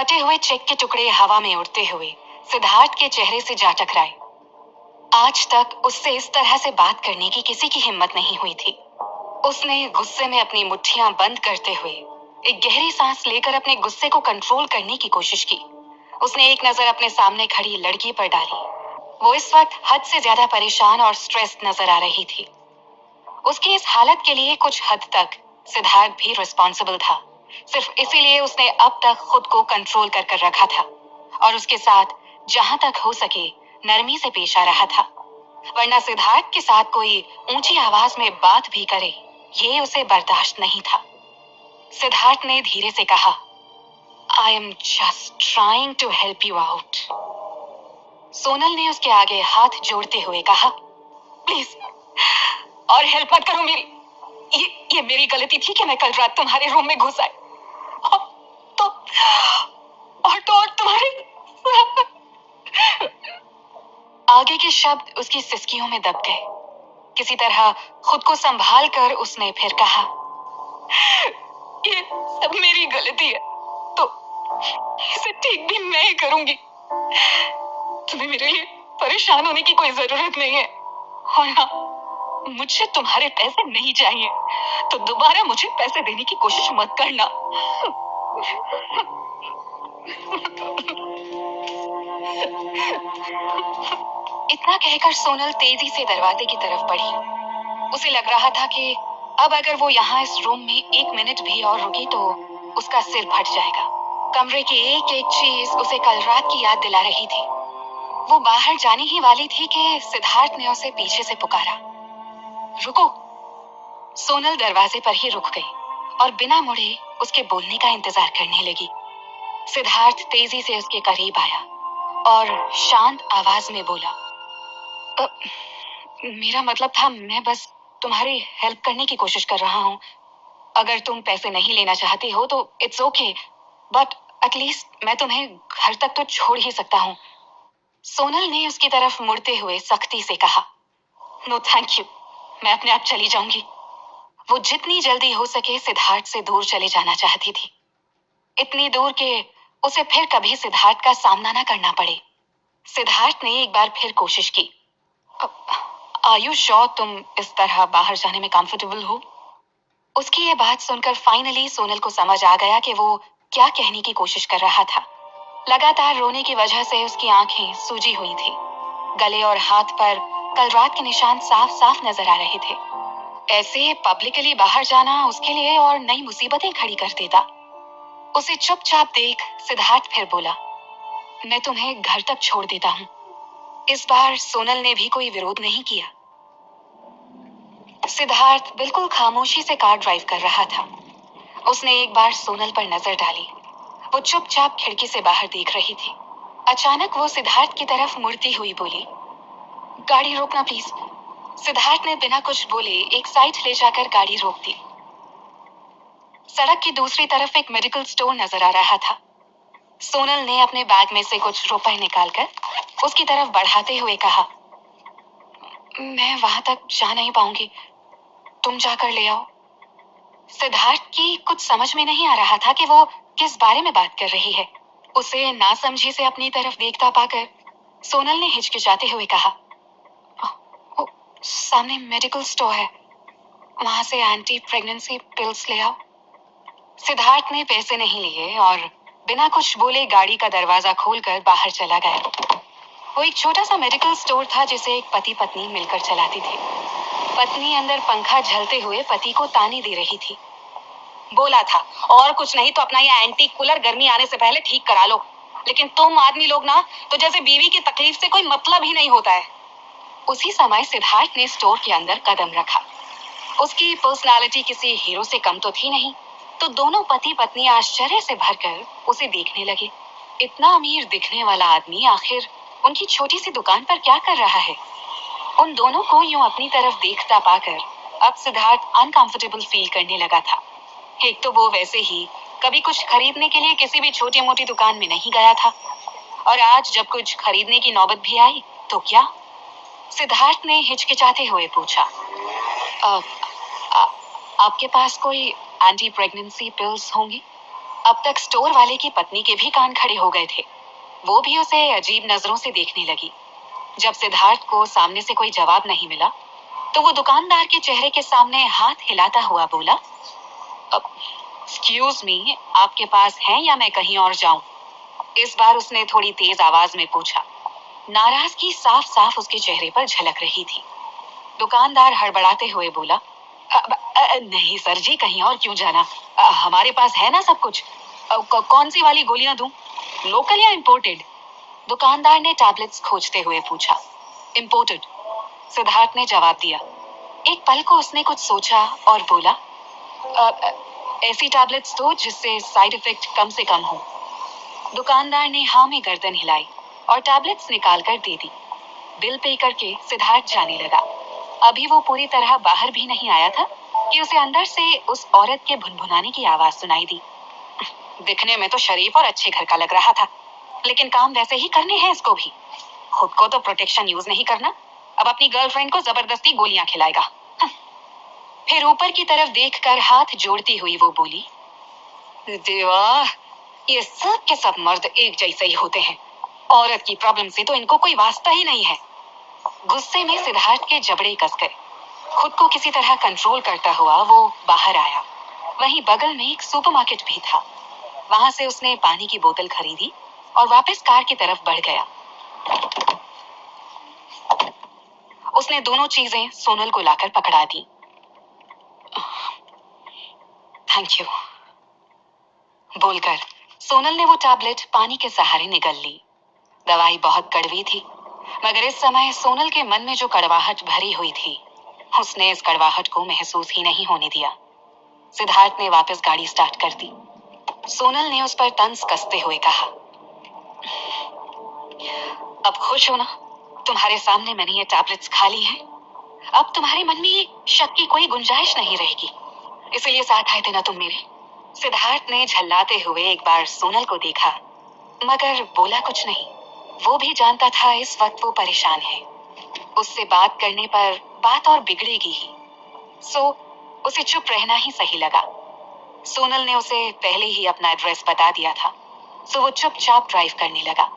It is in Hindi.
कटे हुए चेक के टुकड़े हवा में उड़ते हुए सिद्धार्थ के चेहरे से जा टकराए। आज तक उससे इस तरह से बात करने की किसी की हिम्मत नहीं हुई थी। उसने गुस्से में अपनी मुट्ठियां बंद करते हुए एक गहरी सांस लेकर अपने गुस्से को कंट्रोल करने की कोशिश की। उसने एक नजर अपने सामने खड़ी लड़की पर डाली। वो इस वक्त हद से ज्यादा परेशान और स्ट्रेस्ड नजर आ रही थी। उसकी इस हालत के लिए कुछ हद तक सिद्धार्थ भी रिस्पॉन्सिबल था। सिर्फ इसीलिए उसने अब तक खुद को कंट्रोल कर रखा था और उसके साथ जहां तक हो सके नरमी से पेश आ रहा था, वरना सिद्धार्थ के साथ कोई ऊंची आवाज में बात भी करे ये उसे बर्दाश्त नहीं था। सिद्धार्थ ने धीरे से कहा, I am just trying to help you out. Sonal ने उसके आगे हाथ जोड़ते हुए कहा, प्लीज और हेल्प मत करो मेरी। ये मेरी गलती थी कि मैं कल रात तुम्हारे रूम में घुस आई और तो और तुम्हारे आगे के शब्द उसकी सिसकियों में दब गए। किसी तरह खुद को संभाल कर उसने फिर कहा, ये सब मेरी गलती है तो इसे ठीक भी मैं ही करूंगी। तुम्हें मेरे लिए परेशान होने की कोई जरूरत नहीं है और हाँ, मुझे तुम्हारे पैसे नहीं चाहिए तो दोबारा मुझे पैसे देने की कोशिश मत करना। इतना कहकर सोनल तेजी से दरवाजे की तरफ बढ़ी। उसे लग रहा था कि अब अगर वो यहाँ इस रूम में 1 मिनट भी और रुकी तो उसका सिर फट जाएगा। कमरे की एक एक चीज उसे कल रात की याद दिला रही थी। वो बाहर जाने ही वाली थी कि सिद्धार्थ ने उसे पीछे से पुकारा, रुको। सोनल दरवाजे पर ही रुक गई और बिना मुड़े उसके बोलने का इंतजार करने लगी। सिद्धार्थ तेजी से उसके करीब आया और शांत आवाज में बोला, मेरा मतलब था मैं बस तुम्हारी हेल्प करने की कोशिश कर रहा हूँ। अगर तुम पैसे नहीं लेना चाहती हो तो इट्स ओके, बट एटलीस्ट मैं तुम्हें घर तक तो छोड़ ही सकता हूँ। सोनल ने उसकी तरफ मुड़ते हुए सख्ती से कहा, नो थैंक यू, मैं अपने आप चली जाऊंगी। वो जितनी जल्दी हो सके सिद्धार्थ से दूर चले जाना चाहती थी, इतनी दूर के उसे फिर कभी सिद्धार्थ का सामना ना करना पड़े। सिद्धार्थ ने एक बार फिर कोशिश की, आर यू श्योर तुम इस तरह बाहर जाने में कंफर्टेबल हो? उसकी ये बात सुनकर फाइनली सोनल को समझ आ गया कि वो क्या कहने की कोशिश कर रहा था। लगातार रोने की वजह से उसकी आंखें सूजी हुई थी। गले और हाथ पर कल रात के निशान साफ साफ नजर आ रहे थे। ऐसे पब्लिकली बाहर जाना उसके लिए और नई मुसीबतें खड़ी कर देता। उसे चुपचाप देख सिद्धार्थ फिर बोला, मैं तुम्हें घर तक छोड़ देता हूँ। इस बार सोनल ने भी कोई विरोध नहीं किया। सिद्धार्थ बिल्कुल खामोशी से कार ड्राइव कर रहा था। उसने एक बार सोनल पर नजर डाली। वो चुपचाप खिड़की से बाहर देख रही थी। अचानक वो सिद्धार्थ की तरफ मुड़ती हुई बोली, गाड़ी रोकना प्लीज। सिद्धार्थ ने बिना कुछ बोले एक साइड ले जाकर गाड़ी रोक दी। सड़क की दूसरी तरफ एक मेडिकल स्टोर नजर आ रहा था। सोनल ने अपने बैग में से कुछ रुपए निकालकर उसकी तरफ बढ़ाते हुए कहा, मैं वहां तक जा नहीं पाऊंगी, तुम जाकर ले आओ। सिद्धार्थ की कुछ समझ में नहीं आ रहा था कि वो किस बारे में बात कर रही है। उसे नासमझी से अपनी तरफ देखता पाकर सोनल ने हिचकिचाते हुए कहा, ओ, सामने मेडिकल स्टोर है, वहां से एंटी प्रेगनेंसी पिल्स ले आओ। सिद्धार्थ ने पैसे नहीं लिए और बिना कुछ बोले गाड़ी का दरवाजा खोलकर बाहर चला गया। वो एक छोटा सा मेडिकल स्टोर था जिसे एक पति पत्नी मिलकर चलाती थी। पत्नी अंदर पंखा झलते हुए पति को ताने दे रही थी। बोला था और कुछ नहीं तो अपना ये एंटी कूलर गर्मी आने से पहले ठीक करा लो, लेकिन तुम आदमी लोग ना तो जैसे बीवी की तकलीफ से कोई मतलब ही नहीं होता है। उसी समय सिद्धार्थ ने स्टोर के अंदर कदम रखा। उसकी पर्सनालिटी किसी हीरो से कम तो थी नहीं, तो दोनों पति पत्नी आश्चर्य से भरकर उसे देखने लगे। इतना अमीर दिखने वाला आदमी आखिर उनकी छोटी सी दुकान पर क्या कर रहा है? उन दोनों को यूं अपनी तरफ देखता पाकर अब सिद्धार्थ अनकंफर्टेबल फील करने लगा था। एक तो वो वैसे ही कभी कुछ खरीदने के लिए किसी भी छोटी मोटी दुकान में नहीं गया था और आज जब कुछ खरीदने की नौबत भी आई तो क्या? सिद्धार्थ ने हिचकिचाते हुए पूछा, आ, आपके पास कोई एंटी प्रेगनेंसी पिल्स होंगी? अब तक स्टोर वाले की पत्नी के भी कान खड़े हो गए थे। वो भी उसे अजीब नजरों से देखने लगी। जब सिद्धार्थ को सामने से कोई जवाब नहीं मिला, तो वो दुकानदार के चेहरे के सामने हाथ हिलाता हुआ बोला, एक्सक्यूज मी, आपके पास है या मैं कहीं और जाऊं? इस बार उसने थोड़ी तेज आवाज में पूछा। नाराजगी साफ साफ उसके चेहरे पर झलक रही थी। दुकानदार हड़बड़ाते हुए बोला, नहीं सर जी, कहीं और क्यों जाना? हमारे पास है ना सब कुछ। कौन सी वाली गोलियां दूं? लोकल या इम्पोर्टेड? दुकानदार ने टैबलेट्स खोजते हुए पूछा। इम्पोर्टेड, सिद्धार्थ ने जवाब दिया। एक पल को उसने कुछ सोचा और बोला, ऐसी टैबलेट्स दो जिससे साइड इफेक्ट कम से कम हो। दुकानदार ने हाँ में गर्दन हिलाई और टैबलेट्स निकाल कर दे दी। बिल पे करके सिद्धार्थ जाने लगा। अभी वो पूरी तरह बाहर भी नहीं आया था कि उसे अंदर से उस औरत के भुनभुनाने की आवाज सुनाई दी। दिखने में तो शरीफ और अच्छे घर का लग रहा था, लेकिन काम वैसे ही करने हैं इसको भी। खुद को तो प्रोटेक्शन यूज नहीं करना, अब अपनी गर्लफ्रेंड को जबरदस्ती गोलियां खिलाएगा। फिर ऊपर की तरफ देखकर हाथ जोड़ती हुई वो बोली, देवा, ये सब के सब मर्द एक जैसे ही होते हैं। औरत की प्रॉब्लम से तो इनको कोई वास्ता ही नहीं है। गुस्से में सिद्धार्थ के जबड़े कस गए। खुद को किसी तरह कंट्रोल करता हुआ वो बाहर आया। वहीं बगल में एक सुपरमार्केट भी था। वहां से उसने पानी की बोतल खरीदी और वापस कार की तरफ बढ़ गया। उसने दोनों चीजें सोनल को लाकर पकड़ा दी। थैंक यू बोलकर सोनल ने वो टैबलेट पानी के सहारे निगल ली। दवाई बहुत कड़वी थी, मगर इस समय सोनल के मन में जो कड़वाहट भरी हुई थी, उसने इस कड़वाहट को महसूस ही नहीं होने दिया। सिद्धार्थ ने वापस गाड़ी स्टार्ट कर दी। सोनल ने उस पर तंज कसते हुए कहा, अब खुश हो ना? तुम्हारे सामने मैंने ये टैबलेट्स खा ली हैं। अब तुम्हारे मन में शक की कोई गुंजाइश नहीं रहेगी। इसीलिए साथ आए थे ना तुम मेरे? सिद्धार्थ ने झल्लाते हुए एक बार सोनल को देखा, मगर बोला कुछ नहीं। वो भी जानता था इस वक्त वो परेशान है। उससे बात करने पर बात और बिगड़ेगी ही, सो उसे चुप रहना ही सही लगा। सोनल ने उसे पहले ही अपना एड्रेस बता दिया था, सो वो चुपचाप ड्राइव करने लगा।